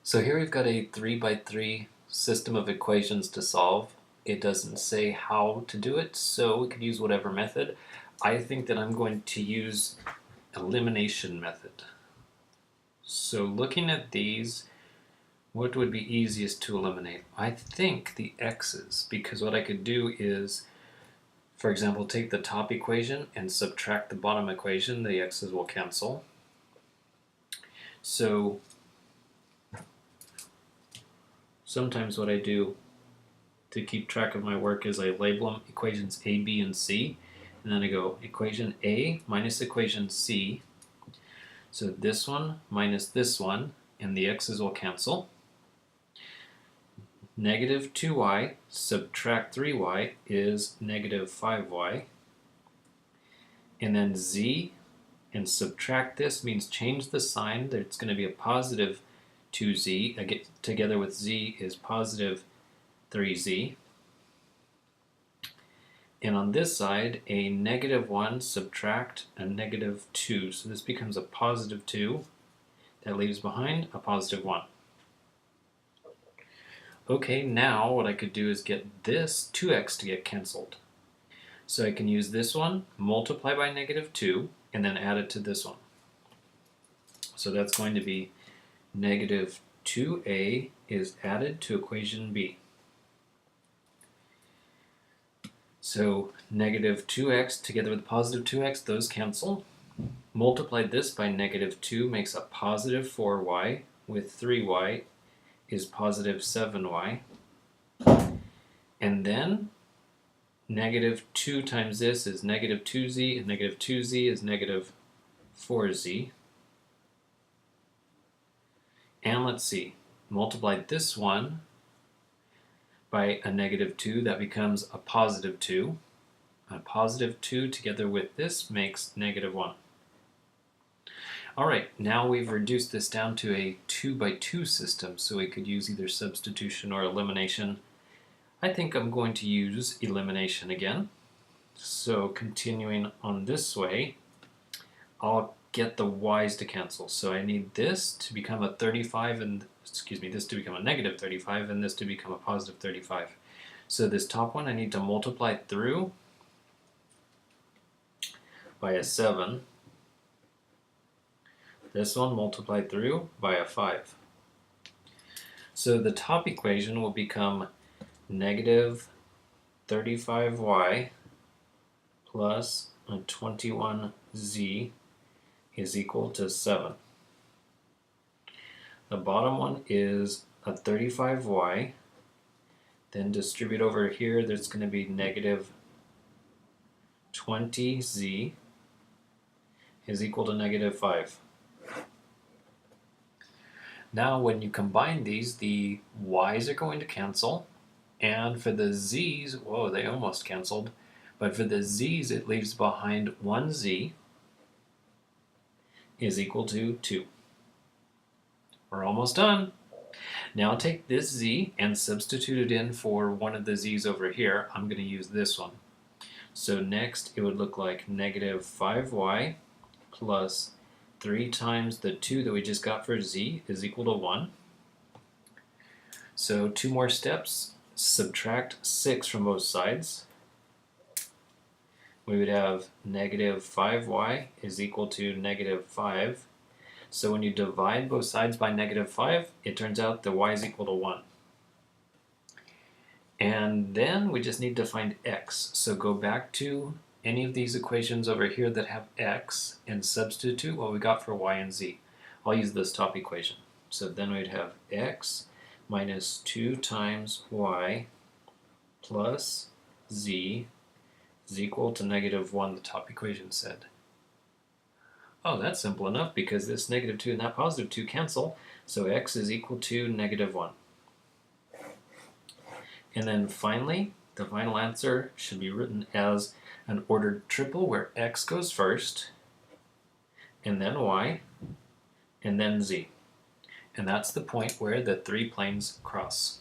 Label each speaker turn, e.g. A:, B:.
A: So here we've got a 3 by 3 system of equations to solve. It doesn't say how to do it, so we could use whatever method. I think that I'm going to use elimination method. So looking at these, what would be easiest to eliminate? I think the x's, because what I could do is, for example, take the top equation and subtract the bottom equation. The x's will cancel. So sometimes what I do to keep track of my work is I label them equations A, B, and C, and then I go equation A minus equation C. So this one minus this one, and the x's will cancel. Negative 2y subtract 3y is negative 5y. And then z and subtract this means change the sign. It's going to be a positive 2z. Together with z is positive 3z. And on this side, a negative 1 subtract a negative 2. So this becomes a positive 2. That leaves behind a positive 1. Okay, now what I could do is get this 2x to get canceled. So I can use this one, multiply by negative 2, and then add it to this one. So that's going to be negative 2a is added to equation b. So negative 2x together with positive 2x, those cancel. Multiply this by negative 2 makes a positive 4y, with 3y is positive 7y. And then negative 2 times this is negative 2z, and negative 2z is negative 4z. And let's see, multiply this one by a negative 2, that becomes a positive 2. A positive 2 together with this makes negative 1. Alright, now we've reduced this down to a 2 by 2 system, so we could use either substitution or elimination. I think I'm going to use elimination again. So continuing on this way, I'll get the y's to cancel. So I need this to become a 35 and, this to become a negative 35 and this to become a positive 35. So this top one I need to multiply through by a 7. This one multiplied through by a 5. So the top equation will become negative 35y plus a 21z is equal to 7. The bottom one is a 35y. Then distribute over here, there's going to be negative 20z is equal to negative 5. Now when you combine these, the y's are going to cancel, and for the z's, whoa, they almost canceled, but for the z's it leaves behind 1z is equal to 2. We're almost done. Now take this z and substitute it in for one of the z's over here. I'm going to use this one. So next it would look like negative 5y plus 3 times the 2 that we just got for z is equal to 1. So 2 more steps. Subtract 6 from both sides. We would have negative 5y is equal to negative 5. So when you divide both sides by negative 5, it turns out that y is equal to 1. And then we just need to find x. So go back to any of these equations over here that have x and substitute what we got for y and z. I'll use this top equation. So then we'd have x minus 2 times y plus z is equal to negative 1, the top equation said. Oh, that's simple enough because this negative 2 and that positive 2 cancel, so x is equal to negative 1. And then finally, the final answer should be written as an ordered triple where x goes first, and then y, and then z. And that's the point where the 3 planes cross.